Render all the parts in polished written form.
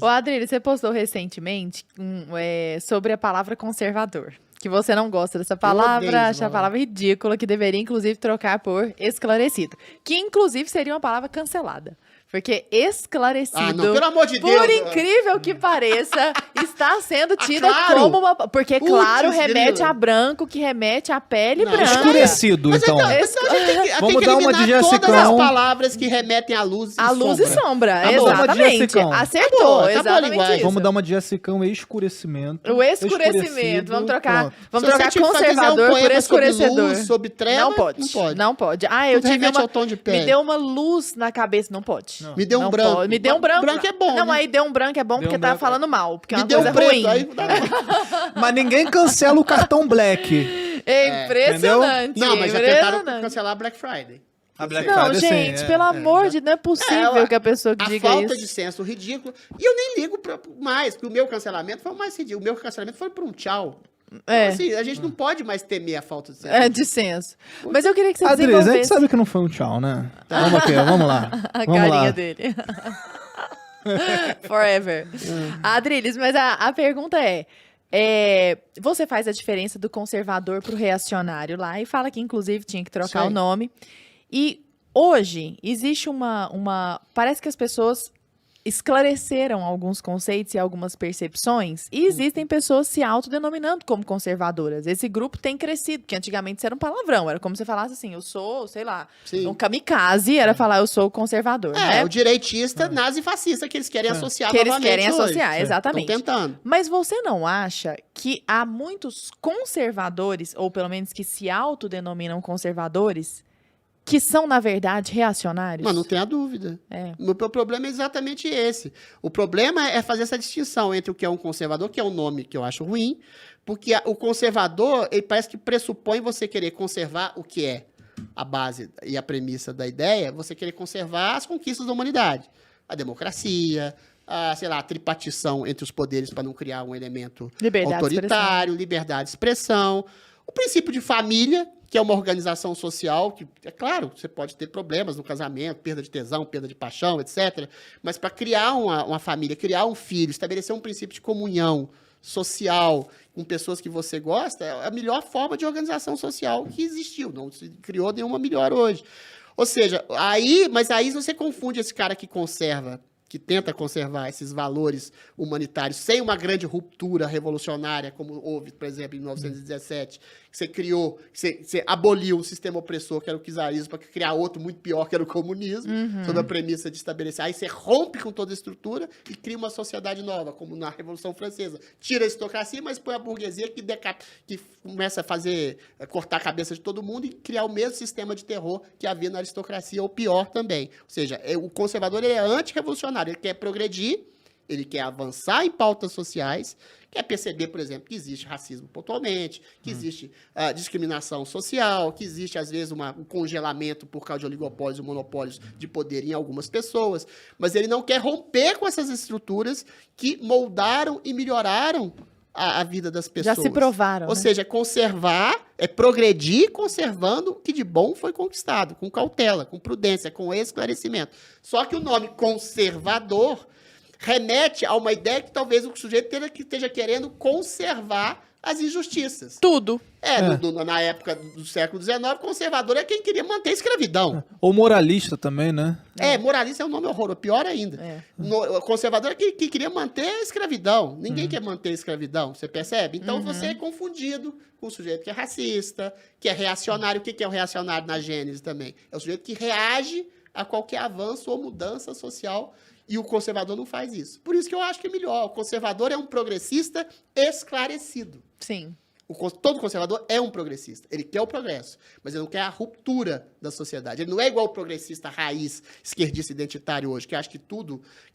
Ô, Adriano, você postou recentemente sobre a palavra conservador. Que você não gosta dessa palavra, acha a palavra ridícula, que deveria, inclusive, trocar por esclarecido. Que, inclusive, seria uma palavra cancelada. Porque esclarecido, não, pelo amor de Deus, por incrível que pareça, está sendo tida como uma... Porque, claro, remete a branco, que remete à pele branca. Escurecido, então. Vamos dar uma de Jessicão. Todas as palavras que remetem à luz e sombra. A luz e sombra, exatamente. Acertou, exatamente isso. Vamos dar uma de Jessicão, escurecimento. O escurecimento. Vamos trocar conservador por escurecedor. Luz, sobre treva, não pode. Eu tive ao tom de pele. Me deu uma luz na cabeça, não pode. Não. Me deu um branco. Me deu um branco. Branco é bom. Não, né? aí deu um branco é bom porque tá falando mal. Porque é uma deu coisa um preto, ruim. Aí... Mas ninguém cancela o cartão Black. É impressionante. Não, mas já tentaram cancelar a Black Friday. A Black não, Friday, gente, pelo amor de Deus, não é possível que a pessoa que diga isso. A falta de senso ridículo. E eu nem ligo mais, porque o meu cancelamento foi o mais ridículo. O meu cancelamento foi por um tchau. Então, assim, a gente não pode mais temer a falta de senso. De senso. Mas eu queria que você desenvolvesse... a gente sabe que não foi um tchau, né? Vamos aqui, vamos lá. A carinha dele. Forever. Adriles, mas a pergunta você faz a diferença do conservador pro reacionário lá e fala que, inclusive, tinha que trocar o nome. E hoje existe parece que as pessoas esclareceram alguns conceitos e algumas percepções, e existem pessoas se autodenominando como conservadoras. Esse grupo tem crescido, porque antigamente isso era um palavrão, era como se você falasse assim, eu sou, sei lá, um kamikaze, era falar eu sou conservador, né? O direitista nazi-fascista que eles querem associar novamente. Que eles querem associar, exatamente. Estão tentando. Mas você não acha que há muitos conservadores, ou pelo menos que se autodenominam conservadores, que são, na verdade, reacionários? Mas não tem a dúvida. O problema é exatamente esse. O problema é fazer essa distinção entre o que é um conservador, que é um nome que eu acho ruim, porque o conservador, ele parece que pressupõe você querer conservar o que é a base e a premissa da ideia, você querer conservar as conquistas da humanidade. A democracia, a tripartição entre os poderes para não criar um elemento autoritário, liberdade de expressão, o princípio de família, que é uma organização social, que, é claro, você pode ter problemas no casamento, perda de tesão, perda de paixão, etc. Mas para criar uma família, criar um filho, estabelecer um princípio de comunhão social com pessoas que você gosta, é a melhor forma de organização social que existiu. Não se criou nenhuma melhor hoje. Ou seja, mas aí você confunde esse cara que tenta conservar esses valores humanitários sem uma grande ruptura revolucionária, como houve, por exemplo, em 1917, que você aboliu um sistema opressor, que era o czarismo, para criar outro muito pior, que era o comunismo, sob a premissa de estabelecer. Aí você rompe com toda a estrutura e cria uma sociedade nova, como na Revolução Francesa. Tira a aristocracia, mas põe a burguesia que começa a cortar a cabeça de todo mundo e criar o mesmo sistema de terror que havia na aristocracia, ou pior também. Ou seja, o conservador ele é antirrevolucionário, ele quer progredir, ele quer avançar em pautas sociais, quer perceber, por exemplo, que existe racismo pontualmente, que existe discriminação social, que existe, às vezes, um congelamento por causa de oligopólios e monopólios de poder em algumas pessoas, mas ele não quer romper com essas estruturas que moldaram e melhoraram a vida das pessoas. Já se provaram. Ou seja, conservar, progredir conservando o que de bom foi conquistado, com cautela, com prudência, com esclarecimento. Só que o nome conservador remete a uma ideia que talvez o sujeito esteja querendo conservar as injustiças. Tudo. Na época do século XIX, conservador é quem queria manter a escravidão. Ou moralista também, né? Moralista é um nome horroroso, pior ainda. Conservador é quem queria manter a escravidão. Ninguém quer manter a escravidão, você percebe? Então você é confundido com o sujeito que é racista, que é reacionário. O que é o reacionário na Gênese também? É o sujeito que reage a qualquer avanço ou mudança social. E o conservador não faz isso. Por isso que eu acho que é melhor. O conservador é um progressista esclarecido. Sim. Todo conservador é um progressista. Ele quer o progresso, mas ele não quer a ruptura da sociedade. Ele não é igual o progressista raiz, esquerdista identitário hoje, que acha que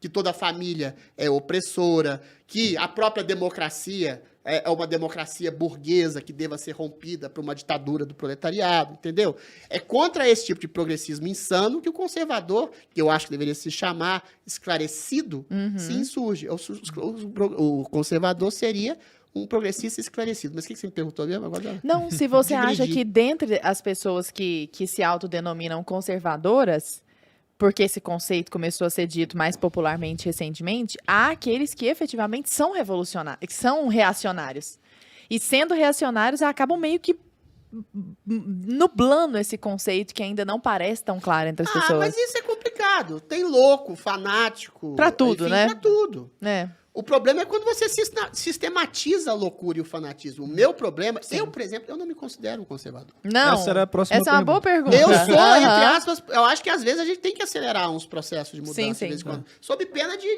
toda família é opressora, que a própria democracia é uma democracia burguesa que deva ser rompida para uma ditadura do proletariado, entendeu? É contra esse tipo de progressismo insano que o conservador, que eu acho que deveria se chamar esclarecido, se insurge. O conservador seria um progressista esclarecido. Mas o que você me perguntou mesmo agora? Não, se você acha que dentre as pessoas que se autodenominam conservadoras, porque esse conceito começou a ser dito mais popularmente recentemente, há aqueles que efetivamente são revolucionários, que são reacionários. E sendo reacionários, acabam meio que nublando esse conceito que ainda não parece tão claro entre as pessoas. Mas isso é complicado. Tem louco, fanático. Pra tudo, enfim, né? Pra tudo. É. O problema é quando você sistematiza a loucura e o fanatismo. O meu problema... Eu, por exemplo, eu não me considero um conservador. Não, Essa era a próxima essa é uma boa pergunta. Eu sou, Aham. entre aspas, eu acho que às vezes a gente tem que acelerar uns processos de mudança Sim, de vez em sim. quando. Sob pena de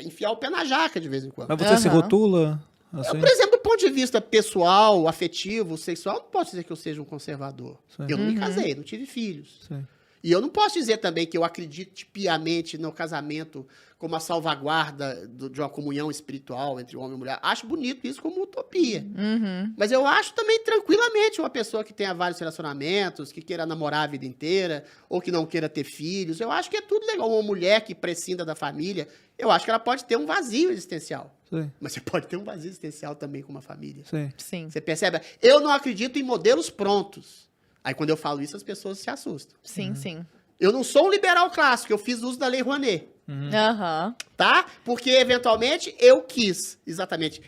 enfiar o pé na jaca de vez em quando. Mas você se Aham. rotula? Eu, Assim? por exemplo, do ponto de vista pessoal, afetivo, sexual, não posso dizer que eu seja um conservador. Sim. Eu não me casei, não tive filhos. Sim. E eu não posso dizer também que eu acredite piamente no casamento como a salvaguarda de uma comunhão espiritual entre homem e mulher. Acho bonito isso como utopia. Uhum. Mas eu acho também tranquilamente uma pessoa que tenha vários relacionamentos, que queira namorar a vida inteira, ou que não queira ter filhos. Eu acho que é tudo legal. Uma mulher que prescinda da família, eu acho que ela pode ter um vazio existencial. Sim. Mas você pode ter um vazio existencial também com uma família. Sim. Sim, Você percebe? Eu não acredito em modelos prontos. Aí quando eu falo isso, as pessoas se assustam. sim, sim. Eu não sou um liberal clássico, eu fiz uso da Lei Rouanet. Aham. Tá? Porque, eventualmente, eu quis. Exatamente.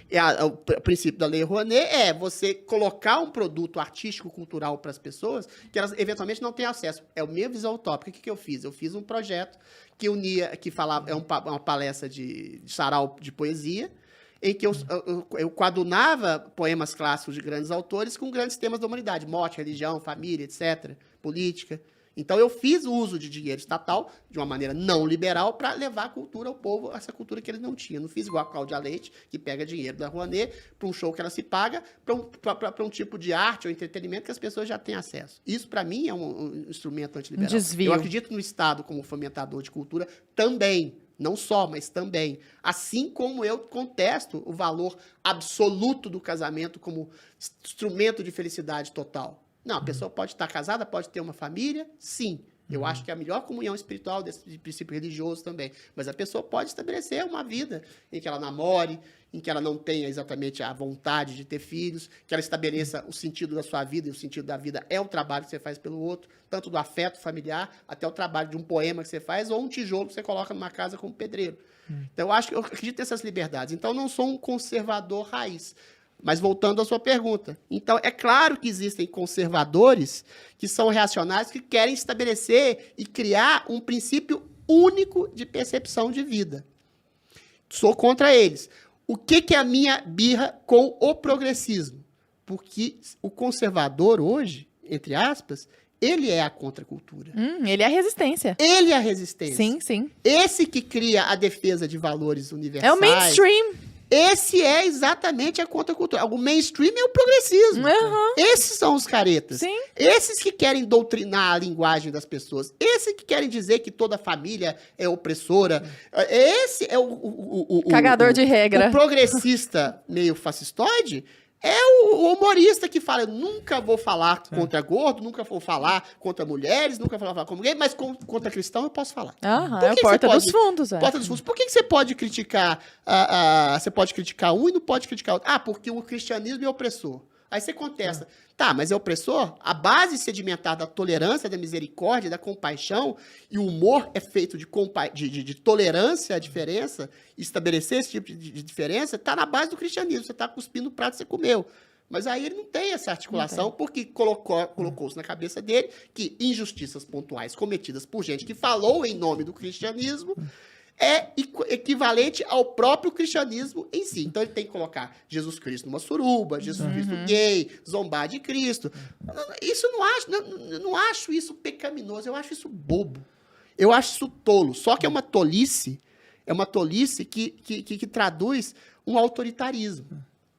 O princípio da Lei Rouanet é você colocar um produto artístico, cultural para as pessoas que elas, eventualmente, não têm acesso. É a minha visão utópica. O que eu fiz? Eu fiz um projeto que unia, que falava, uma palestra de sarau de poesia, em que eu coadunava poemas clássicos de grandes autores com grandes temas da humanidade. Morte, religião, família, etc. Política. Então, eu fiz o uso de dinheiro estatal de uma maneira não liberal para levar a cultura ao povo, essa cultura que eles não tinham. Não fiz igual a Cláudia Leite, que pega dinheiro da Rouanet para um show que ela se paga, para um tipo de arte ou entretenimento que as pessoas já têm acesso. Isso, para mim, é um instrumento antiliberal. Desvio. Eu acredito no Estado como fomentador de cultura também. Não só, mas também. Assim como eu contesto o valor absoluto do casamento como instrumento de felicidade total. Não, a pessoa pode estar casada, pode ter uma família, sim. Eu acho que é a melhor comunhão espiritual desse princípio religioso também. Mas a pessoa pode estabelecer uma vida em que ela namore, em que ela não tenha exatamente a vontade de ter filhos, que ela estabeleça o sentido da sua vida, e o sentido da vida é o trabalho que você faz pelo outro, tanto do afeto familiar, até o trabalho de um poema que você faz, ou um tijolo que você coloca numa casa como pedreiro. Então, eu acredito nessas liberdades. Então, eu não sou um conservador raiz. Mas voltando à sua pergunta. Então, é claro que existem conservadores que são reacionários que querem estabelecer e criar um princípio único de percepção de vida. Sou contra eles. O que é a minha birra com o progressismo? Porque o conservador hoje, entre aspas, ele é a contracultura. Ele é a resistência. Ele é a resistência. Sim, sim. Esse que cria a defesa de valores universais. É o mainstream. Esse é exatamente a contracultura. O mainstream é o progressismo. Aham. Esses são os caretas. Sim. Esses que querem doutrinar a linguagem das pessoas. Esses que querem dizer que toda família é opressora. Esse é o Cagador de regra. O progressista meio fascistoide é o humorista que fala, eu nunca vou falar contra gordo, nunca vou falar contra mulheres, nunca vou falar com ninguém, mas contra cristão eu posso falar. Aham, Por é o que porta você dos pode- fundos. É. Porta dos fundos. Por que você pode criticar você pode criticar um e não pode criticar outro? Ah, porque o cristianismo é opressor. Aí você contesta. Tá, mas é opressor? A base sedimentar da tolerância, da misericórdia, da compaixão e o humor é feito de tolerância à diferença, estabelecer esse tipo de diferença, está na base do cristianismo. Você está cuspindo o prato que você comeu. Mas aí ele não tem essa articulação, porque colocou-se na cabeça dele que injustiças pontuais cometidas por gente que falou em nome do cristianismo é equivalente ao próprio cristianismo em si. Então ele tem que colocar Jesus Cristo numa suruba, Jesus Cristo gay, zombar de Cristo. Isso eu não acho isso pecaminoso, eu acho isso bobo. Eu acho isso tolo. Só que é uma tolice que traduz um autoritarismo.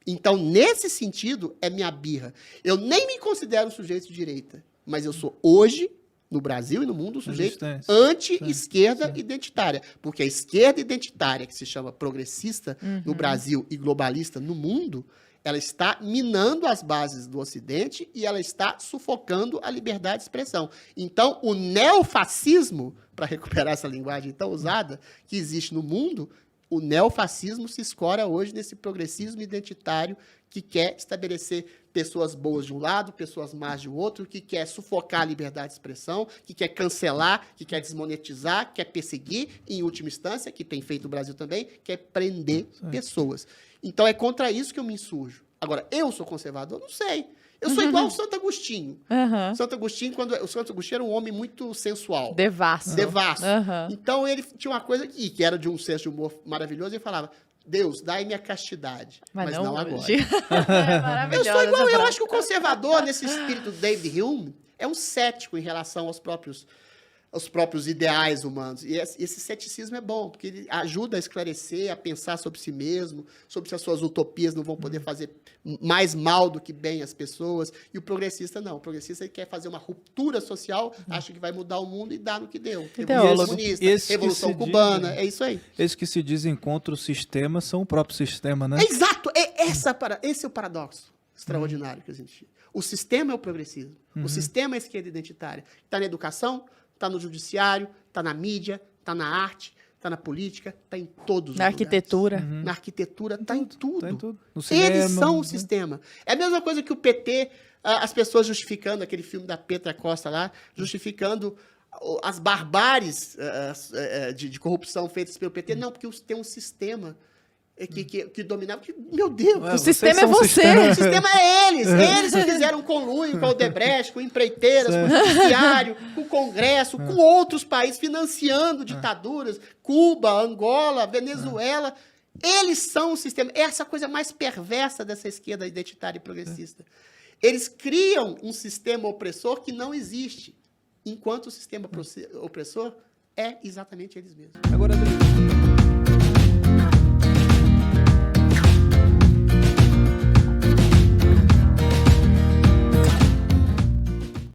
Então, nesse sentido, é minha birra. Eu nem me considero um sujeito de direita, mas eu sou hoje, no Brasil e no mundo, um sujeito Resistência. anti-esquerda identitária. Porque a esquerda identitária, que se chama progressista no Brasil e globalista no mundo, ela está minando as bases do Ocidente e ela está sufocando a liberdade de expressão. Então, o neofascismo, para recuperar essa linguagem tão usada, que existe no mundo, O neofascismo se escora hoje nesse progressismo identitário que quer estabelecer pessoas boas de um lado, pessoas más de outro, que quer sufocar a liberdade de expressão, que quer cancelar, que quer desmonetizar, quer perseguir, em última instância, que tem feito no Brasil também, quer prender pessoas. Então, é contra isso que eu me insurjo. Agora, eu sou conservador? Não sei. Eu sou igual o Santo Agostinho. Santo Agostinho, o Santo Agostinho era um homem muito sensual. Devasso. Então, ele tinha uma coisa que era de um senso de humor maravilhoso, ele falava, Deus, dai-me a castidade, mas não agora. Eu sou igual, eu acho que o conservador, nesse espírito David Hume, é um cético em relação aos próprios ideais humanos. E esse ceticismo é bom, porque ele ajuda a esclarecer, a pensar sobre si mesmo, sobre se as suas utopias não vão poder fazer mais mal do que bem às pessoas. E o progressista não. O progressista ele quer fazer uma ruptura social, acha que vai mudar o mundo e dá no que deu. Revolução comunista, Revolução Cubana, é isso aí. Esses que se dizem contra o sistema são o próprio sistema, né? Exato! Esse é o paradoxo extraordinário que existe. O sistema é o progressismo. O sistema é a esquerda identitária. Está na educação, está no judiciário, está na mídia, está na arte, está na política, está em todos os lugares. Arquitetura. Na arquitetura, está em tudo. Tá em tudo. No cinema, eles são o sistema. É a mesma coisa que o PT, as pessoas justificando, aquele filme da Petra Costa lá, justificando as barbáries de corrupção feitas pelo PT. Não, porque tem um sistema que dominava. Meu Deus! O sistema é você! O sistema é eles! Eles que fizeram conluio com o Odebrecht, com empreiteiras, com o judiciário, com o Congresso, com outros países, financiando ditaduras, Cuba, Angola, Venezuela. Eles são o sistema. É essa coisa mais perversa dessa esquerda identitária e progressista. Eles criam um sistema opressor que não existe, enquanto o sistema opressor é exatamente eles mesmos. Agora, Adriano,